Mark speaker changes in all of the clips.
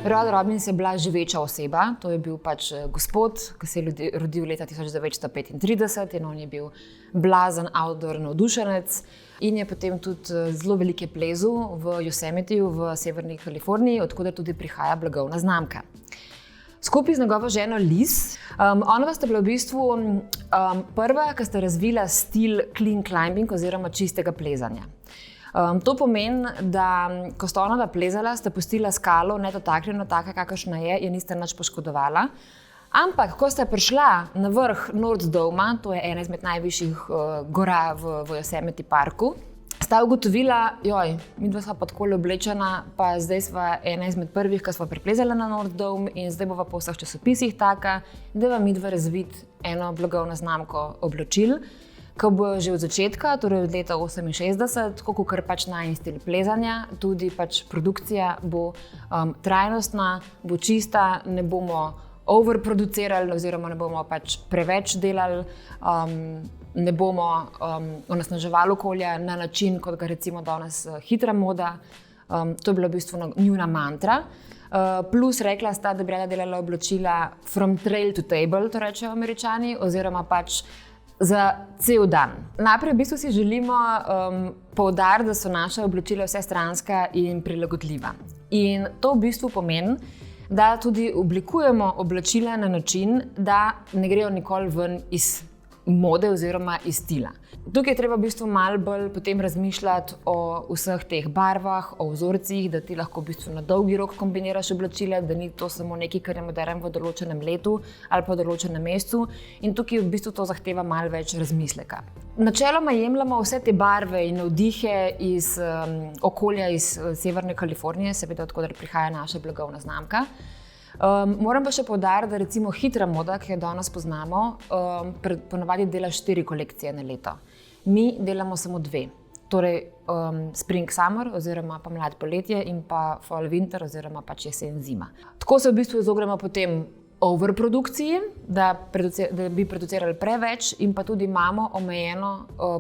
Speaker 1: Rod Robbins je bila živeča oseba, to je bil pač gospod, ki se je rodil leta 1935 in on je bil blazen outdoor navdušenec in je potem tudi zelo velike plezal v Yosemitiju v severni Kaliforniji, odkuder tudi prihaja blagovna znamka. Skupaj z njegovo ženo Liz, onova sta bila v bistvu prva, ki sta razvila stil clean climbing oziroma čistega plezanja. To pomeni, da ko sta onova plezala, sta pustila skalo nedotaknjeno, taka kakršna je nista nič poškodovala. Ampak, ko sta prišla na vrh North Doma, to je ena izmed najvišjih gora v Yosemite parku, sta ugotovila, midva sva pa takole oblečena, pa zdaj sva ena izmed prvih, ki sva priplezala na North Dome in zdaj bova po vseh časopisih taka, da va midva razviti eno blagovno znamko oblačil, ko bo že od začetka, torej od leta 1968, kakor pač najin stil plezanja, tudi pač produkcija bo trajnostna, bo čista, ne bomo overproducirali oziroma ne bomo pač preveč delali, ne bomo onesnaževali okolja na način, kot ga recimo danes hitra moda. To je bila v bistvu njuna mantra. Plus rekla sta, da bi rada delala oblačila from trail to table, to rečejo Američani, oziroma pač za cel dan. Najprej v bistvu si želimo poudariti, da so naša oblačila vsestranska in prilagodljiva. In to v bistvu pomeni, da tudi oblikujemo oblačila na način, da ne grejo nikoli ven iz mode oziroma iz stila. Tukaj je treba v bistvu malo bolj potem razmišljati o vseh teh barvah, o vzorcih, da ti lahko v bistvu na dolgi rok kombiniraš oblačila, da ni to samo nekaj, kar je moderno v določenem letu ali pa v določenem mesecu. In tukaj v bistvu to zahteva malo več razmisleka. Načeloma jemljamo vse te barve in navdihe iz okolja iz severne Kalifornije, seveda odkoder prihaja naša blagovna znamka. Moram pa še poudariti, da recimo hitra moda, ki jo danes poznamo, ponavadi dela 4 kolekcije na leto. Mi delamo samo 2, torej spring-summer oziroma pa mlad-poletje in pa fall-winter oziroma pač jesen-zima. Tako se v bistvu izognemo potem overprodukciji, da bi producirali preveč in pa tudi imamo omejeno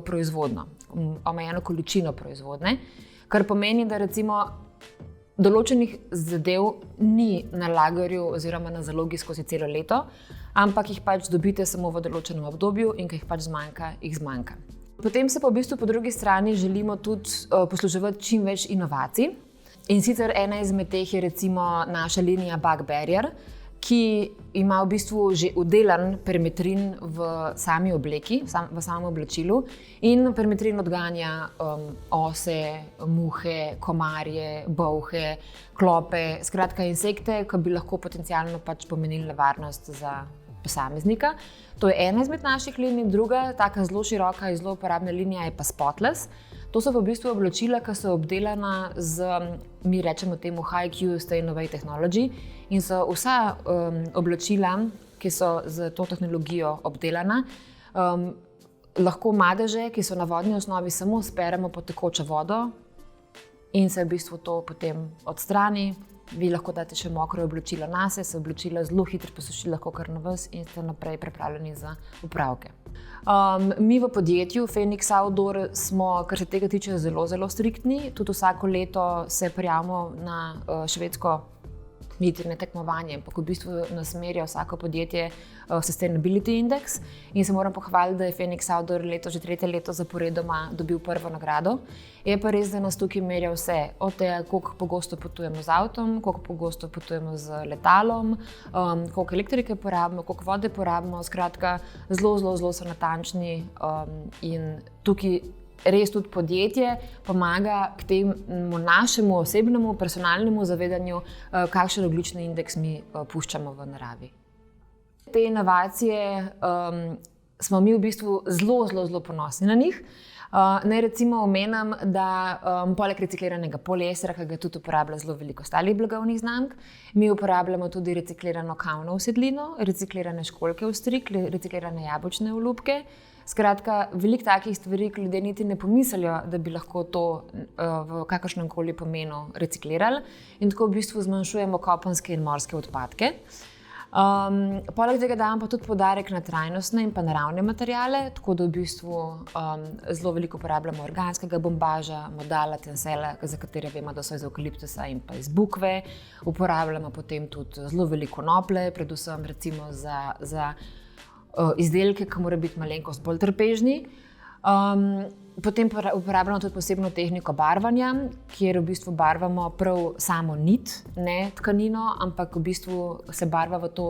Speaker 1: proizvodnjo, omejeno količino proizvodnje, kar pomeni, da recimo določenih zadev ni na lagerju oziroma na zalogi skozi celo leto, ampak jih pač dobite samo v določenem obdobju in ko jih pač zmanjka, jih zmanjka. Potem se pa v bistvu po drugi strani želimo tudi posluževati čim več inovacij. In sicer ena izmed teh je recimo naša linija Bug Barrier, ki ima v bistvu že vdelan perimetrin v sami obleki, v samem oblačilu in perimetrin odganja ose, muhe, komarje, bolhe, klope, skratka insekte, ki bi lahko potencialno pač pomenili nevarnost za posameznika. To je ena izmed naših linij, druga, taka zelo široka in zelo uporabna linija je pa Spotless. To so v bistvu oblačila, ki so obdelana z, mi rečemo temu High-Q Stay Away Technology in so vsa oblačila, ki so z to tehnologijo obdelana, lahko madeže, ki so na vodni osnovi, samo speremo pod tekočo vodo in se v bistvu to potem odstrani. Vi lahko date še mokro oblačilo nase, se oblačila zelo hitro posuši lahko kar na vas in ste naprej pripravljeni za upravke. Mi v podjetju Phoenix Outdoor smo, kar se tega tiče, zelo, zelo striktni. Tudi vsako leto se prijavimo na švedsko niti ne tekmovanje, ampak v bistvu nas merja vsako podjetje Sustainability Index in se moram pohvaliti, da je Phoenix Outdoor leto, že 3. leto zaporedoma dobil prvo nagrado. Je pa res, da nas tukaj merja vse, od tega, koliko pogosto potujemo z avtom, koliko pogosto potujemo z letalom, koliko elektrike porabimo, koliko vode porabimo, skratka, zelo so natančni in tukaj res tudi podjetje pomaga k temu našemu osebnemu, personalnemu zavedanju, kakšen ogljični indeks mi puščamo v naravi. Te inovacije smo mi v bistvu zelo ponosni na njih. Naj recimo omenim, da poleg recikliranega poliestera, ki ga tudi uporablja zelo veliko ostalih blagovnih znamk, mi uporabljamo tudi reciklirano kavno usedlino, reciklirane školjke v strik, reciklirane jabolčne olupke. Skratka, veliko takih stvari, ki ljudje niti ne pomislijo, da bi lahko to v kakršnem koli pomenu reciklirali in tako v bistvu zmanjšujemo kopenske in morske odpadke. Poleg tega dam pa tudi poudarek na trajnostne in pa naravne materiale, tako da v bistvu zelo veliko uporabljamo organskega bombaža, modala, tencela, za katere vemo, da so iz evkaliptusa in pa iz bukve. Uporabljamo potem tudi zelo veliko konoplje, predvsem recimo za izdelke, ki morajo biti malenkost bolj trpežni. Potem uporabljamo tudi posebno tehniko barvanja, kjer v bistvu barvamo prav samo nit, ne tkanino, ampak v bistvu se barva v to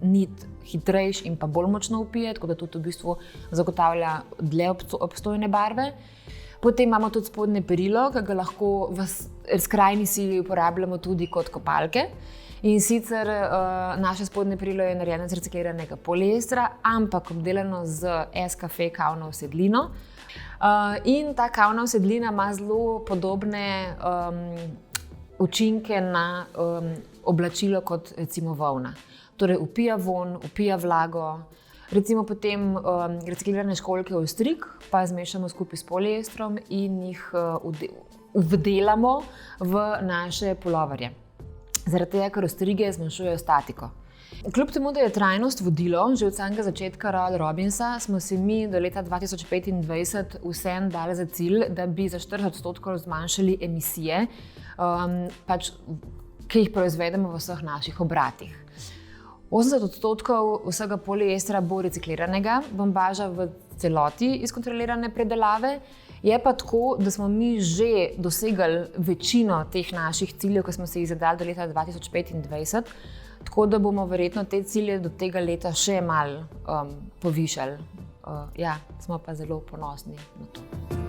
Speaker 1: nit hitrejš in pa bolj močno vpije, tako da tudi v bistvu zagotavlja dlje obstojne barve. Potem imamo tudi spodnje perilo, ki ga lahko v skrajni sili uporabljamo tudi kot kopalke. In sicer naše spodnje perilo je narejeno iz recikliranega poliestra, ampak obdelano z SKF kavno usedlino. In ta kavna usedlina ima zelo podobne učinke na oblačilo kot recimo volna. Torej vpija vonj, vpija vlago. Recimo potem reciklirane školjke ostrig pa zmešamo skupaj s poliestrom in jih vdelamo v naše puloverje. Zaradi tega, ker ostrige zmanjšujejo statiko. Kljub temu, da je trajnost vodilo, že od samega začetka Royal Robinsa, smo si mi do leta 2025 vseeno dali za cilj, da bi za 40% zmanjšali emisije, ki jih proizvedemo v vseh naših obratih. 80% vsega poliestra bo recikliranega, bombaža v celoti iz kontrolirane predelave. Je pa tako, da smo mi že dosegli večino teh naših ciljev, ki smo si jih zadali do leta 2025, tako da bomo verjetno te cilje do tega leta še malo povišali. Smo pa zelo ponosni na to.